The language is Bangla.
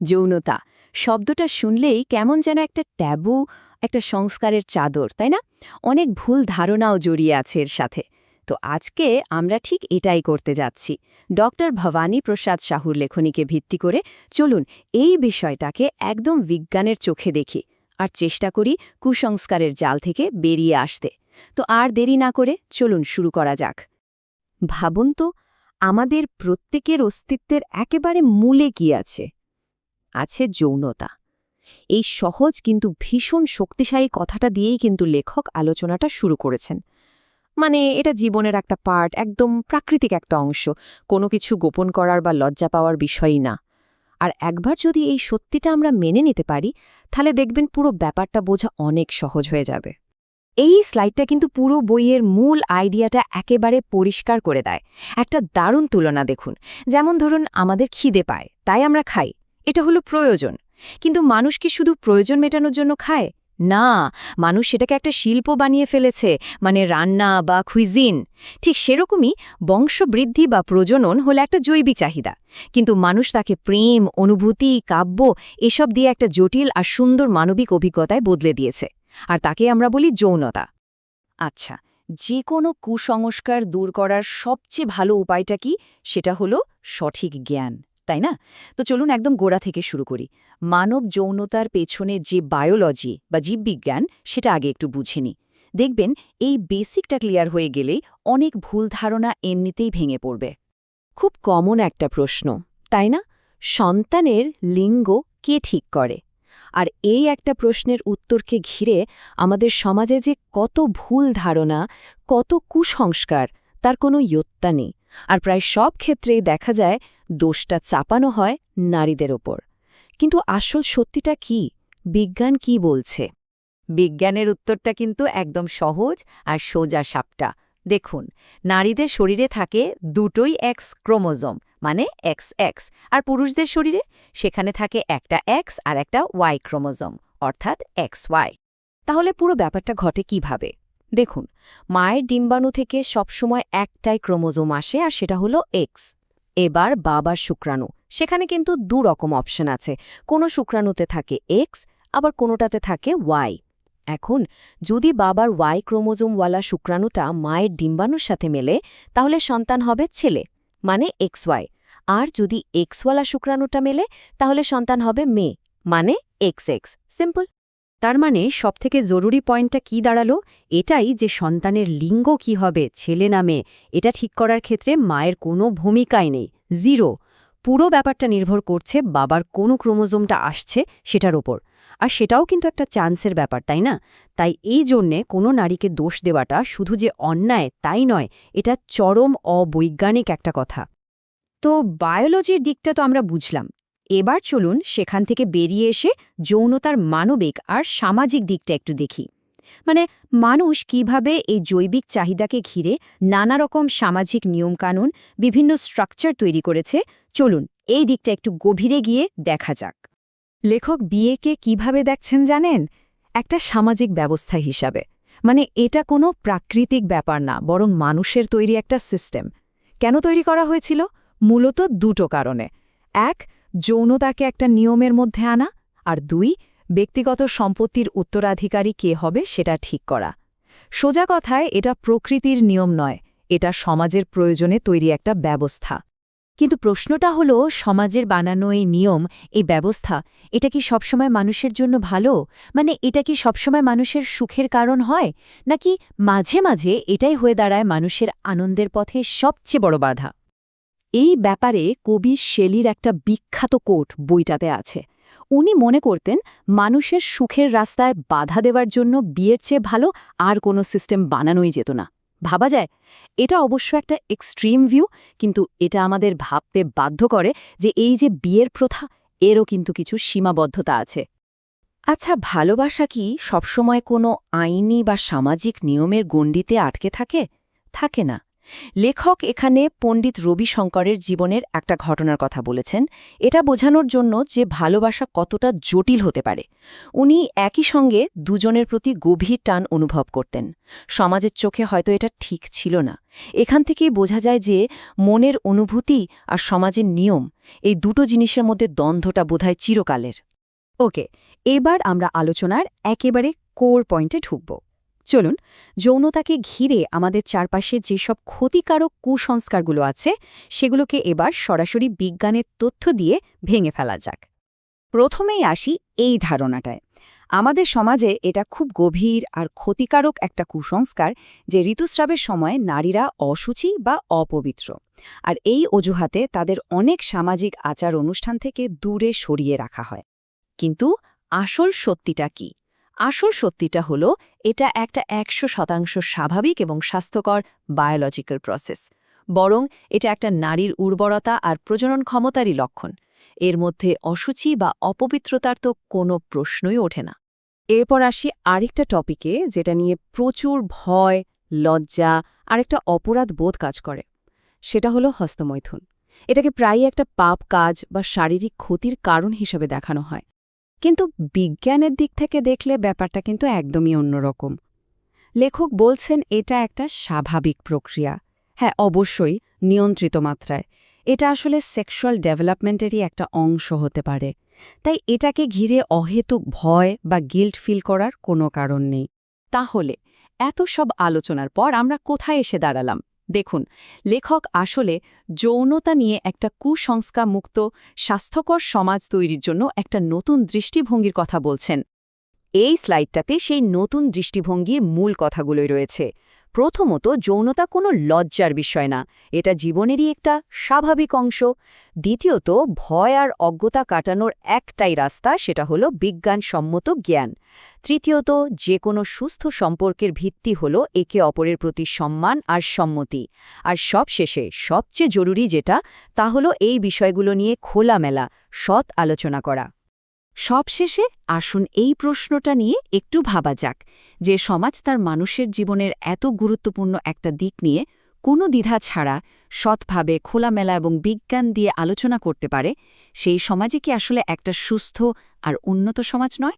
যৌনতা শব্দটা শুনলেই কেমন যেন একটা ট্যাবু, একটা সংস্কারের চাদর, তাই না? অনেক ভুল ধারণাও জড়িয়ে আছে এর সাথে। তো আজকে আমরা ঠিক এটাই করতে যাচ্ছি। ডক্টর ভবানী প্রসাদ সাহুর লেখনীকে ভিত্তি করে চলুন এই বিষয়টাকে একদম বিজ্ঞানের চোখে দেখি আর চেষ্টা করি কুসংস্কারের জাল থেকে বেরিয়ে আসতে। তো আর দেরি না করে চলুন শুরু করা যাক। ভাবুন তো, আমাদের প্রত্যেকের অস্তিত্বের একেবারে মূলে কি আছে? আছে যৌনতা। এই সহজ কিন্তু ভীষণ শক্তিশালী কথাটা দিয়েই কিন্তু লেখক আলোচনাটা শুরু করেছেন। মানে এটা জীবনের একটা পার্ট, একদম প্রাকৃতিক একটা অংশ, কোনো কিছু গোপন করার বা লজ্জা পাওয়ার বিষয়ই না। আর একবার যদি এই সত্যিটা আমরা মেনে নিতে পারি, তাহলে দেখবেন পুরো ব্যাপারটা বোঝা অনেক সহজ হয়ে যাবে। এই স্লাইডটা কিন্তু পুরো বইয়ের মূল আইডিয়াটা একেবারে পরিষ্কার করে দেয়। একটা দারুণ তুলনা দেখুন। যেমন ধরুন, আমাদের খিদে পায়, তাই আমরা খাই, এটা হলো প্রয়োজন। কিন্তু মানুষ কি শুধু প্রয়োজন মেটানোর জন্য খায়? না, মানুষ সেটাকে একটা শিল্প বানিয়ে ফেলেছে, মানে রান্না বা কুইজিন। ঠিক সেরকমই বংশবৃদ্ধি বা প্রজনন হলো একটা জৈবিক চাহিদা, কিন্তু মানুষ তাকে প্রেম, অনুভূতি, কাব্য এসব দিয়ে একটা জটিল আর সুন্দর মানবিক অভিজ্ঞতায় বদলে দিয়েছে। আর তাকে আমরা বলি যৌনতা। আচ্ছা, যে কোনো কুসংস্কার দূর করার সবচেয়ে ভালো উপায়টা কি? সেটা হলো সঠিক জ্ঞান, তাই না? তো চলুন একদম গোড়া থেকে শুরু করি। মানব যৌনতার পেছনে যে বায়োলজি বা জীববিজ্ঞান, সেটা আগে একটু বুঝে নিই। দেখবেন এই বেসিকটা ক্লিয়ার হয়ে গেলেই অনেক ভুল ধারণা এমনিতেই ভেঙে পড়বে। খুব কমন একটা প্রশ্ন, তাই না? সন্তানের লিঙ্গ কে ঠিক করে? আর এই একটা প্রশ্নের উত্তরকে ঘিরে আমাদের সমাজে যে কত ভুল ধারণা, কত কুসংস্কার, তার কোনো ইয়ত্তা নেই। আর প্রায় সব ক্ষেত্রেই দেখা যায় দোষটা চাপানো হয় নারীদের ওপর। কিন্তু আসল সত্যিটা কি? বিজ্ঞান কি বলছে? বিজ্ঞানের উত্তরটা কিন্তু একদম সহজ আর সোজা সাপটা। দেখুন, নারীদের শরীরে থাকে দুটোই এক্স ক্রোমোজোম, মানে এক্স এক্স, আর পুরুষদের শরীরে সেখানে থাকে একটা এক্স আর একটা ওয়াই ক্রোমোজোম, অর্থাৎ এক্স ওয়াই। তাহলে পুরো ব্যাপারটা ঘটে কিভাবে? দেখুন, মায়ের ডিম্বাণু থেকে সবসময় একটাই ক্রোমোজোম আসে, আর সেটা হলো এক্স। এবার বাবার শুক্রাণু, সেখানে কিন্তু দুরকম অপশন আছে। কোনো শুক্রাণুতে থাকে এক্স, আবার কোনোটাতে থাকে ওয়াই। এখন যদি বাবার ওয়াই ক্রোমোজোমওয়ালা শুক্রাণুটা মায়ের ডিম্বাণুর সাথে মেলে, তাহলে সন্তান হবে ছেলে, মানে এক্স ওয়াই। আর যদি এক্সওয়ালা শুক্রাণুটা মেলে, তাহলে সন্তান হবে মেয়ে, মানে এক্স এক্স। সিম্পল। তার মানে সবথেকে জরুরি পয়েন্টটা কি দাঁড়ালো? এটাই যে সন্তানের লিঙ্গ কি হবে, ছেলে না মেয়ে, এটা ঠিক করার ক্ষেত্রে মায়ের কোনো ভূমিকাই নেই, জিরো। পুরো ব্যাপারটা নির্ভর করছে বাবার কোন ক্রোমোজোমটা আসছে সেটার ওপর। আর সেটাও কিন্তু একটা চান্সের ব্যাপার, তাই না? তাই এই জন্যে কোনো নারীকে দোষ দেওয়াটা শুধু যে অন্যায় তাই নয়, এটা চরম অবৈজ্ঞানিক একটা কথা। তো বায়োলজির দিকটা তো আমরা বুঝলাম। এবার চলুন সেখান থেকে বেরিয়ে এসে যৌনতার মানবিক আর সামাজিক দিকটা একটু দেখি। মানে মানুষ কিভাবে এই জৈবিক চাহিদাকে ঘিরে নানা রকম সামাজিক নিয়মকানুন, বিভিন্ন স্ট্রাকচার তৈরি করেছে। চলুন এই দিকটা একটু গভীরে গিয়ে দেখা যাক। লেখক বিয়েকে কিভাবে দেখছেন জানেন? একটা সামাজিক ব্যবস্থা হিসাবে। মানে এটা কোনো প্রাকৃতিক ব্যাপার না, বরং মানুষের তৈরি একটা সিস্টেম। কেন তৈরি করা হয়েছিল? মূলত দুটো কারণে। এক, যৌনতাকে একটা নিয়মের মধ্যে আনা, আর দুই, ব্যক্তিগত সম্পত্তির উত্তরাধিকারী কে হবে সেটা ঠিক করা। সোজা কথায় এটা প্রকৃতির নিয়ম নয়, এটা সমাজের প্রয়োজনে তৈরি একটা ব্যবস্থা। কিন্তু প্রশ্নটা হলো, সমাজের বানানো এই নিয়ম, এই ব্যবস্থা, এটা কি সবসময় মানুষের জন্য ভালো? মানে এটা কি সবসময় মানুষের সুখের কারণ হয়, নাকি মাঝে মাঝে এটাই হয়ে দাঁড়ায় মানুষের আনন্দের পথে সবচেয়ে বড় বাধা? এই ব্যাপারে কবি শেলির একটা বিখ্যাত কোট বইটাতে আছে। উনি মনে করতেন মানুষের সুখের রাস্তায় বাধা দেওয়ার জন্য বিয়ের চেয়ে ভালো আর কোনো সিস্টেম বানানোই যেত না। ভাবা যায়? এটা অবশ্য একটা এক্সট্রিম ভিউ, কিন্তু এটা আমাদের ভাবতে বাধ্য করে যে এই যে বিয়ের প্রথা, এরও কিন্তু কিছু সীমাবদ্ধতা আছে। আচ্ছা, ভালোবাসা কি সবসময় কোনো আইনি বা সামাজিক নিয়মের গণ্ডিতে আটকে থাকে? থাকে না। লেখক এখানে পণ্ডিত রবি শঙ্করের জীবনের একটা ঘটনার কথা বলেছেন, এটা বোঝানোর জন্য যে ভালোবাসা কতটা জটিল হতে পারে। উনি একই সঙ্গে দুজনের প্রতি গভীর টান অনুভব করতেন। সমাজের চোখে হয়তো এটা ঠিক ছিল না। এখান থেকেই বোঝা যায় যে মনের অনুভূতি আর সমাজের নিয়ম, এই দুটো জিনিসের মধ্যে দ্বন্দ্বটা বোধহয় চিরকালের। ওকে, এবার আমরা আলোচনার একেবারে কোর পয়েন্টে ঢুকব। চলুন, যৌনতাকে ঘিরে আমাদের চারপাশে যেসব ক্ষতিকারক কুসংস্কারগুলো আছে সেগুলোকে এবার সরাসরি বিজ্ঞানের তথ্য দিয়ে ভেঙে ফেলা যাক। প্রথমেই আসি এই ধারণাটায়। আমাদের সমাজে এটা খুব গভীর আর ক্ষতিকারক একটা কুসংস্কার যে ঋতুস্রাবের সময় নারীরা অশুচি বা অপবিত্র, আর এই অজুহাতে তাদের অনেক সামাজিক আচার অনুষ্ঠান থেকে দূরে সরিয়ে রাখা হয়। কিন্তু আসল সত্যিটা কি? আসল সত্যিটা হলো এটা একটা 100% স্বাভাবিক এবং স্বাস্থ্যকর বায়োলজিক্যাল প্রসেস। বরং এটা একটা নারীর উর্বরতা আর প্রজনন ক্ষমতারই লক্ষণ। এর মধ্যে অশুচি বা অপবিত্রতার তো কোনো প্রশ্নই ওঠে না। এরপর আসি আরেকটা টপিকে, যেটা নিয়ে প্রচুর ভয়, লজ্জা আর একটা অপরাধ বোধ কাজ করে। সেটা হলো হস্তমৈথুন। এটাকে প্রায়ই একটা পাপ কাজ বা শারীরিক ক্ষতির কারণ হিসেবে দেখানো হয়। কিন্তু বিজ্ঞানের দিক থেকে দেখলে ব্যাপারটা কিন্তু একদমই অন্যরকম। লেখক বলছেন এটা একটা স্বাভাবিক প্রক্রিয়া। হ্যাঁ, অবশ্যই নিয়ন্ত্রিত মাত্রায়। এটা আসলে সেক্সুয়াল ডেভেলপমেন্টেরই একটা অংশ হতে পারে। তাই এটাকে ঘিরে অহেতুক ভয় বা গিল্ট ফিল করার কোনো কারণ নেই। তাহলে এত সব আলোচনার পর আমরা কোথায় এসে দাঁড়ালাম? দেখুন, লেখক আসলে যৌনতা নিয়ে একটা কুসংস্কারমুক্ত স্বাস্থ্যকর সমাজ তৈরির জন্য একটা নতুন দৃষ্টিভঙ্গির কথা বলছেন। এই স্লাইডটাতে সেই নতুন দৃষ্টিভঙ্গির মূল কথাগুলোই রয়েছে। প্রথমত, যৌনতা কোনো লজ্জার বিষয় না, এটা জীবনেরই একটা স্বাভাবিক অংশ। দ্বিতীয়ত, ভয় আর অজ্ঞতা কাটানোর একটাই রাস্তা, সেটা হলো বিজ্ঞানসম্মত জ্ঞান। তৃতীয়ত, যে কোনো সুস্থ সম্পর্কের ভিত্তি হলো একে অপরের প্রতি সম্মান আর সম্মতি। আর সবশেষে সবচেয়ে জরুরি যেটা, তা হলো এই বিষয়গুলো নিয়ে খোলামেলা, সৎ আলোচনা করা। সবশেষে আসুন এই প্রশ্নটা নিয়ে একটু ভাবা যাক, যে সমাজ তার মানুষের জীবনের এত গুরুত্বপূর্ণ একটা দিক নিয়ে কোনো দ্বিধা ছাড়া সৎভাবে খোলামেলা এবং বিজ্ঞান দিয়ে আলোচনা করতে পারে, সেই সমাজে কি আসলে একটা সুস্থ আর উন্নত সমাজ নয়?